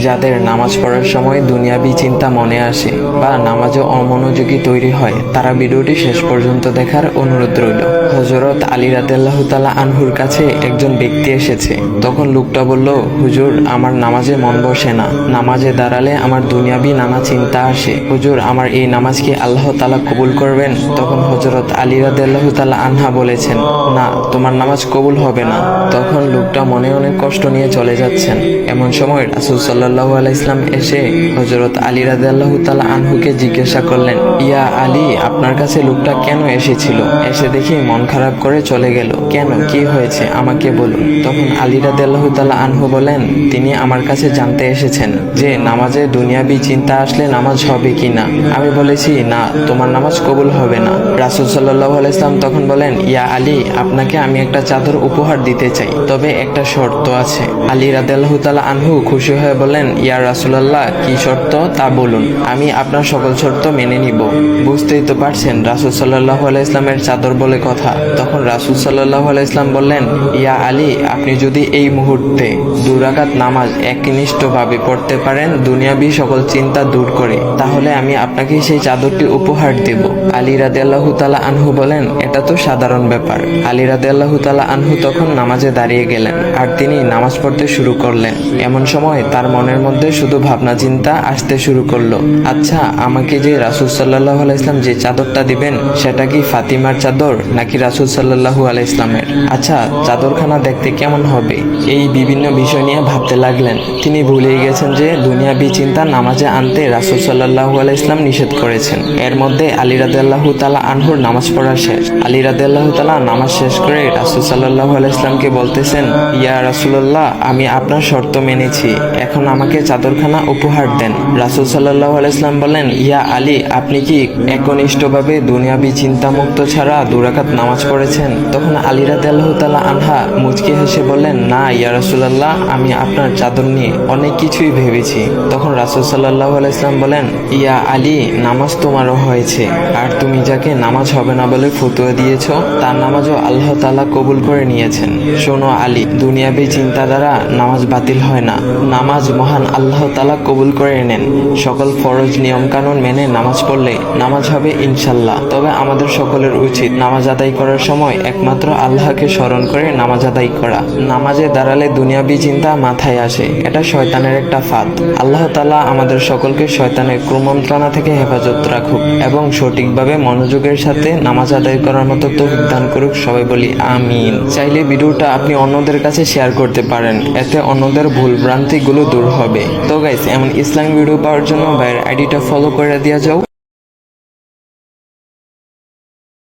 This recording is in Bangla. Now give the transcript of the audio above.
যাদের নামাজ পড়ার সময় দুনিয়াবি চিন্তা মনে আসে বা নামাজে অমনোযোগী তৈরি হয়, তারা ভিডিওটি শেষ পর্যন্ত দেখার অনুরোধ রইল। হযরত আলী রাদিয়াল্লাহু তাআলা আনহুর কাছে একজন ব্যক্তি এসেছে। তখন লোকটা বলল, হুজুর, আমার নামাজে মন বসে না। নামাজে দাঁড়ালে আমার দুনিয়াবি নানা চিন্তা আসে। হুজুর, আমার এই নামাজ কি আল্লাহ তাআলা কবুল করবেন? তখন হযরত আলী রাদিয়াল্লাহু তাআলা আনহা বলেছেন, না, তোমার নামাজ কবুল হবে না। তখন লোকটা মনে অনেক কষ্ট নিয়ে চলে যাচ্ছেন। এমন সময় রাসূল সাল্লাল্লাহু আলাইহি ওয়াসাল্লাম এসে হযরত আলী রাদিয়াল্লাহু তাআলা আনহুকে জিজ্ঞাসা করলেন, ইয়া আলী, আপনার কাছে লোকটা কেন এসেছিল? এসে দেখি মন খারাপ করে চলে গেল। কেন, কি হয়েছে আমাকে বলুন। তখন আলী রাদিয়াল্লাহু তাআলা আনহু বলেন, তিনি আমার কাছে জানতে এসেছেন যে নামাজে দুনিয়াবি চিন্তা আসলে নামাজ হবে কিনা। আমি বলেছি, না, তোমার নামাজ কবুল হবে না। রাসূল সাল্লাল্লাহু আলাইহি ওয়াসাল্লাম তখন বলেন, ইয়া আলী, আপনাকে আমি একটা চাদর উপহার দিতে চাই, তবে একটা শর্ত আছে। আলী রাদিয়াল্লাহু তাআলা আনহু খুশি হয়ে বলেন, ইয়া রাসূলুল্লাহ, কি শর্ত তা বলুন, আমি আপনার সকল শর্ত মেনে নিব। বুঝতেই তো পারছেন রাসূল সাল্লাল্লাহু আলাইহি ওয়াসাল্লামের চাদর বলে কথা। তখন রাসূল সাল্লাল্লাহু আলাইহি ওয়াসাল্লাম বললেন, ইয়া আলী, আপনি যদি এই মুহূর্তে 2 রাকাত নামাজ একনিষ্ঠভাবে পড়তে পারেন দুনিয়াবি সকল চিন্তা দূর করে, তাহলে আমি আপনাকে সেই চাদরটি উপহার দেব। আলী রাদিয়াল্লাহু তাআলা আনহু বলেন, এটা তো সাধারণ ব্যাপার। আলী রাদিয়াল্লাহু তাআলা আনহু তখন নামাজে দাঁড়িয়ে গেলেন আর তিনি নামাজ পড়তে শুরু করলেন। এমন সময় তার মনের মধ্যে শুধু ভাবনা চিন্তা আসতে শুরু করলো, আচ্ছা, আমাকে যে রাসূল সাল্লাল্লাহু আলাইহি ওয়াসাল্লাম যে চাদরটা দিবেন, সেটা কি ফাতিমার চাদর নাকি রাসূল সাল্লাল্লাহু আলাইহি ওয়াসাল্লামের? আচ্ছা, চাদরখানা দেখতে কেমন হবে? এই বিভিন্ন বিষয় নিয়ে ভাবতে লাগলেন। তিনি ভুলেই গেছেন যে দুনিয়াবি চিন্তা নামাজে আনতে রাসূল সাল্লাল্লাহু আলাইহি ওয়াসাল্লাম নিষেধ করেছেন। এর মধ্যে আলী রাদিয়াল্লাহু তাআলা আনহুর নামাজ পড়া শেষ। আলী রাদিয়াল্লাহু তাআলা নামাজ শেষ করে রাসূল সাল্লাল্লাহু আলাইহি ওয়াসাল্লামকে বলতেছেন, ইয়া রাসূলুল্লাহ, আমি আপনার শর্ত মেনেছি, এখন আমাকে চাদরখানা উপহার দেন। রাসূল সাল্লাল্লাহু আলাইহি ওয়াসাল্লাম বলেন, ইয়া আলী, আপনি কি একনিষ্ঠভাবে দুনিয়াবি চিন্তা মুক্ত ছাড়া 2 রাকাত নামাজ পড়েছেন? তখন আলী রাদিয়াল্লাহু তাআলা আনহা মুচকি হেসে বললেন, না ইয়া রাসূলুল্লাহ, আমি আপনার চাদর নিয়ে অনেক কিছুই ভেবেছি। তখন রাসূল সাল্লাল্লাহু আলাইহি ওয়াসাল্লাম বলেন, ইয়া আলী, নামাজ তোমারও হয়েছে, আর তুমি যাকে নামাজ হবে না বলে ফতোয়া দিয়েছো, তার নামাজও আল্লাহ তাআলা কবুল করে নিয়েছেন। শোনো আলী, দুনিয়াবি চিন্তা দ্বারা নামাজ বাতিল হয় না, নামাজ মহান আল্লাহ তাআলা কবুল করে নেন। সকল ফরজ নিয়ম কানুন মেনে নামাজ পড়লে নামাজ হবে ইনশাল্লাহ। তবে আমাদের সকলের উচিত নামাজ আদায় করার সময় একমাত্র আল্লাহকে স্মরণ করে নামাজ আদায় করা। নামাজে দাঁড়ালে দুনিয়াবি চিন্তা মাথায় আসে, এটা শয়তানের একটা ফাঁদ। আল্লাহ তাআলা আমাদের সকলকে শয়তানের কুমন্ত্রণা থেকে হেফাজত রাখুক এবং সঠিকভাবে মনোযোগের সাথে নামাজ আদায় করার মতো তৌফিক দান করুক। সবাই বলি আমিন। চাইলে ভিডিওটা আপনি অন্যদের কাছে শেয়ার করতে পারেন, এতে অন্যদের ভুল ভ্রান্তিগুলো দূর হবে। তো গাইস, এমন ইসলামিক ভিডিও পাওয়ার জন্য ভাইয়ের আইডিটা ফলো করে দিয়ে যাও।